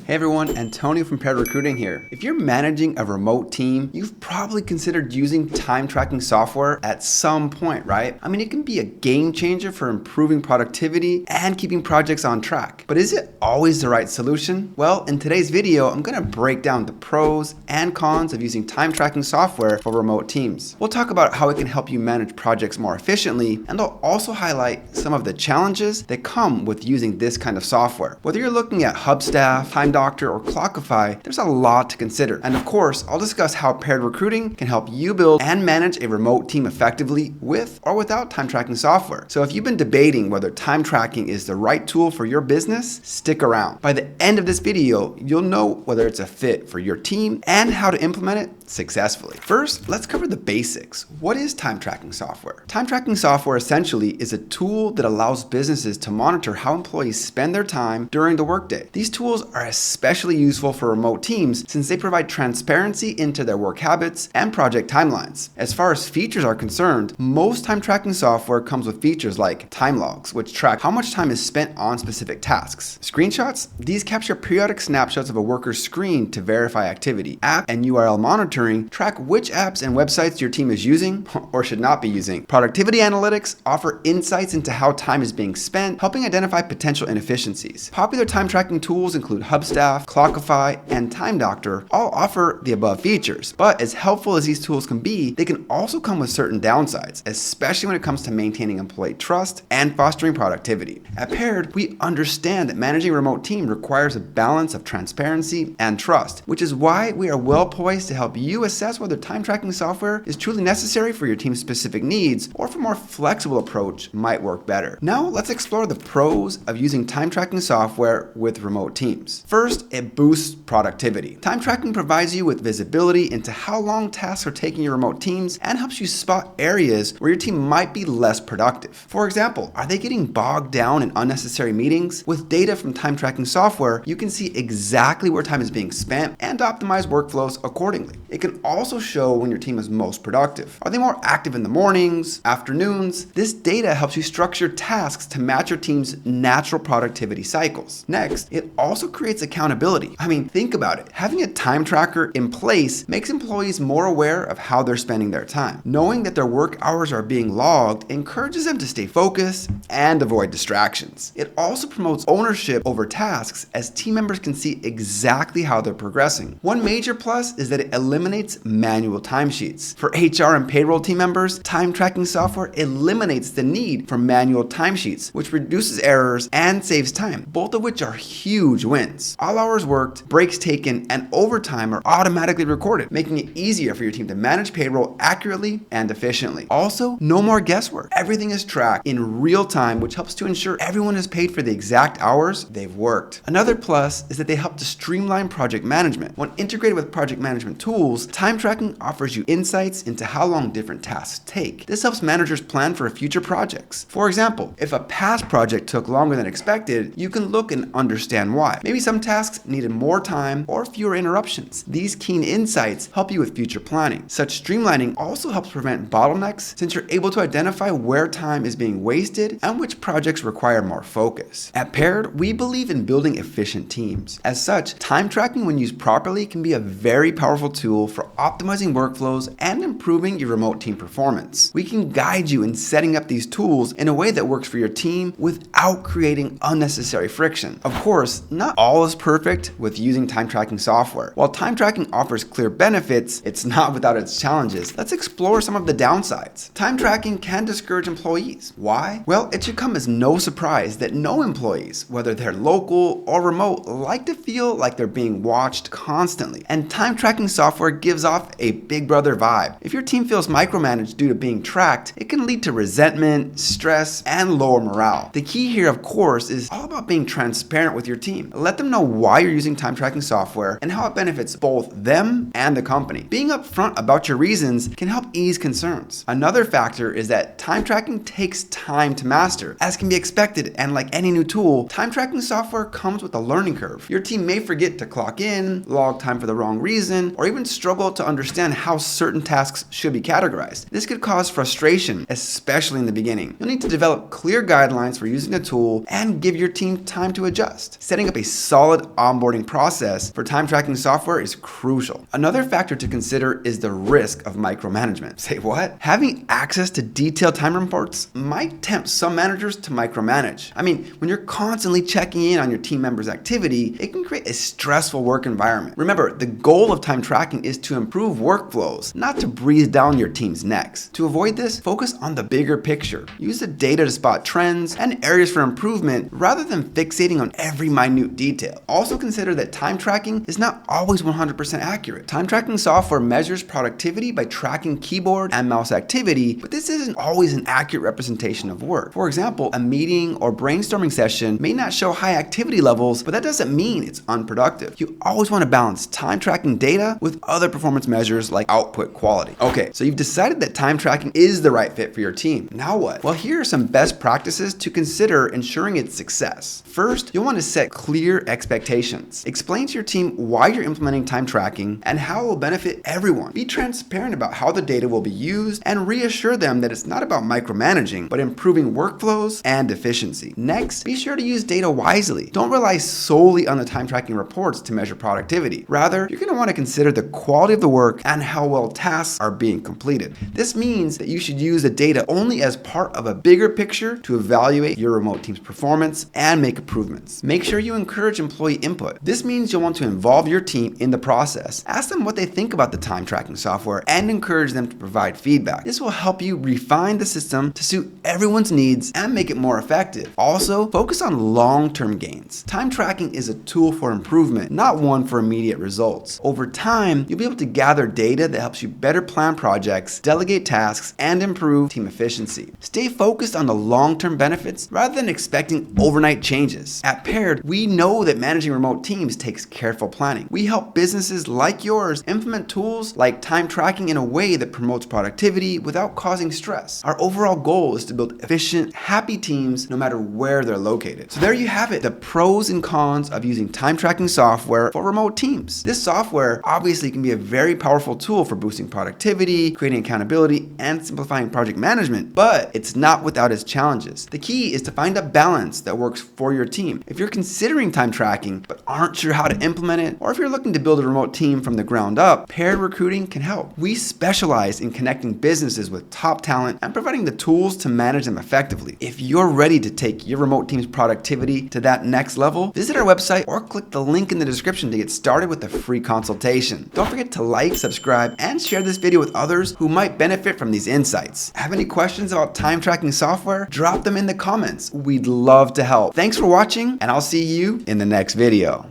Hey everyone, Antonio from Paired Recruiting here. If you're managing a remote team, you've probably considered using time tracking software at some point, right? I mean, it can be a game changer for improving productivity and keeping projects on track. But is it always the right solution? Well, in today's video, I'm gonna break down the pros and cons of using time tracking software for remote teams. We'll talk about how it can help you manage projects more efficiently, and I'll also highlight some of the challenges that come with using this kind of software. Whether you're looking at Hubstaff, Time Doctor, or Clockify, there's a lot to consider. And of course, I'll discuss how Paired Recruiting can help you build and manage a remote team effectively with or without time tracking software. So if you've been debating whether time tracking is the right tool for your business, stick around. By the end of this video, you'll know whether it's a fit for your team and how to implement it successfully. First, let's cover the basics. What is time tracking software? Time tracking software essentially is a tool that allows businesses to monitor how employees spend their time during the workday. These tools are especially useful for remote teams since they provide transparency into their work habits and project timelines. As far as features are concerned, most time tracking software comes with features like time logs, which track how much time is spent on specific tasks. Screenshots, these capture periodic snapshots of a worker's screen to verify activity. App and URL monitoring track which apps and websites your team is using or should not be using. Productivity analytics offer insights into how time is being spent, helping identify potential inefficiencies. Popular time tracking tools include Hubstaff, Clockify, and Time Doctor. All offer the above features, but as helpful as these tools can be, they can also come with certain downsides, especially when it comes to maintaining employee trust and fostering productivity. At Paired, we understand that managing a remote team requires a balance of transparency and trust, which is why we are well poised to help you assess whether time tracking software is truly necessary for your team's specific needs, or if a more flexible approach might work better. Now, let's explore the pros of using time tracking software with remote teams. First, it boosts productivity. Time tracking provides you with visibility into how long tasks are taking your remote teams and helps you spot areas where your team might be less productive. For example, are they getting bogged down in unnecessary meetings? With data from time tracking software, you can see exactly where time is being spent and optimize workflows accordingly. It can also show when your team is most productive. Are they more active in the mornings, afternoons? This data helps you structure tasks to match your team's natural productivity cycles. Next, it also creates accountability. I mean, think about it. Having a time tracker in place makes employees more aware of how they're spending their time. Knowing that their work hours are being logged encourages them to stay focused and avoid distractions. It also promotes ownership over tasks as team members can see exactly how they're progressing. One major plus is that it eliminates manual timesheets. For HR and payroll team members, time tracking software eliminates the need for manual timesheets, which reduces errors and saves time, both of which are huge wins. All hours worked, breaks taken, and overtime are automatically recorded, making it easier for your team to manage payroll accurately and efficiently. Also, no more guesswork. Everything is tracked in real time, which helps to ensure everyone is paid for the exact hours they've worked. Another plus is that they help to streamline project management. When integrated with project management tools, time tracking offers you insights into how long different tasks take. This helps managers plan for future projects. For example, if a past project took longer than expected, you can look and understand why. Maybe some tasks needed more time or fewer interruptions. These keen insights help you with future planning. Such streamlining also helps prevent bottlenecks since you're able to identify where time is being wasted and which projects require more focus. At Paired, we believe in building efficient teams. As such, time tracking when used properly can be a very powerful tool for optimizing workflows and improving your remote team performance. We can guide you in setting up these tools in a way that works for your team without creating unnecessary friction. Of course, not all is perfect with using time tracking software. While time tracking offers clear benefits, it's not without its challenges. Let's explore some of the downsides. Time tracking can discourage employees. Why? Well, it should come as no surprise that no employees, whether they're local or remote, like to feel like they're being watched constantly. And time tracking software gives off a big brother vibe. If your team feels micromanaged due to being tracked, it can lead to resentment, stress, and lower morale. The key here, of course, is all about being transparent with your team. Let them know why you're using time tracking software and how it benefits both them and the company. Being upfront about your reasons can help ease concerns. Another factor is that time tracking takes time to master. As can be expected, and like any new tool, time tracking software comes with a learning curve. Your team may forget to clock in, log time for the wrong reason, or even struggle to understand how certain tasks should be categorized. This could cause frustration, especially in the beginning. You'll need to develop clear guidelines for using the tool and give your team time to adjust. Setting up a solid solid onboarding process for time tracking software is crucial. Another factor to consider is the risk of micromanagement. Say what? Having access to detailed time reports might tempt some managers to micromanage. I mean, when you're constantly checking in on your team members' activity, it can create a stressful work environment. Remember, the goal of time tracking is to improve workflows, not to breathe down your team's necks. To avoid this, focus on the bigger picture. Use the data to spot trends and areas for improvement rather than fixating on every minute detail. Also consider that time tracking is not always 100% accurate. Time tracking software measures productivity by tracking keyboard and mouse activity, but this isn't always an accurate representation of work. For example, a meeting or brainstorming session may not show high activity levels, but that doesn't mean it's unproductive. You always want to balance time tracking data with other performance measures like output quality. Okay, so you've decided that time tracking is the right fit for your team. Now what? Well, here are some best practices to consider ensuring its success. First, you'll want to set clear expectations. Explain to your team why you're implementing time tracking and how it will benefit everyone. Be transparent about how the data will be used and reassure them that it's not about micromanaging, but improving workflows and efficiency. Next, be sure to use data wisely. Don't rely solely on the time tracking reports to measure productivity. Rather, you're going to want to consider the quality of the work and how well tasks are being completed. This means that you should use the data only as part of a bigger picture to evaluate your remote team's performance and make improvements. Make sure you encourage employee input. This means you'll want to involve your team in the process. Ask them what they think about the time tracking software and encourage them to provide feedback. This will help you refine the system to suit everyone's needs and make it more effective. Also, focus on long-term gains. Time tracking is a tool for improvement, not one for immediate results. Over time, you'll be able to gather data that helps you better plan projects, delegate tasks, and improve team efficiency. Stay focused on the long-term benefits rather than expecting overnight changes. At Paired, we know that managing remote teams takes careful planning. We help businesses like yours implement tools like time tracking in a way that promotes productivity without causing stress. Our overall goal is to build efficient, happy teams no matter where they're located. So there you have it, the pros and cons of using time tracking software for remote teams. This software obviously can be a very powerful tool for boosting productivity, creating accountability, and simplifying project management, but it's not without its challenges. The key is to find a balance that works for your team. If you're considering time tracking but aren't sure how to implement it, or if you're looking to build a remote team from the ground up, Paired Recruiting can help. We specialize in connecting businesses with top talent and providing the tools to manage them effectively. If you're ready to take your remote team's productivity to that next level, visit our website or click the link in the description to get started with a free consultation. Don't forget to like, subscribe, and share this video with others who might benefit from these insights. Have any questions about time tracking software? Drop them in the comments. We'd love to help. Thanks for watching, and I'll see you in the next video.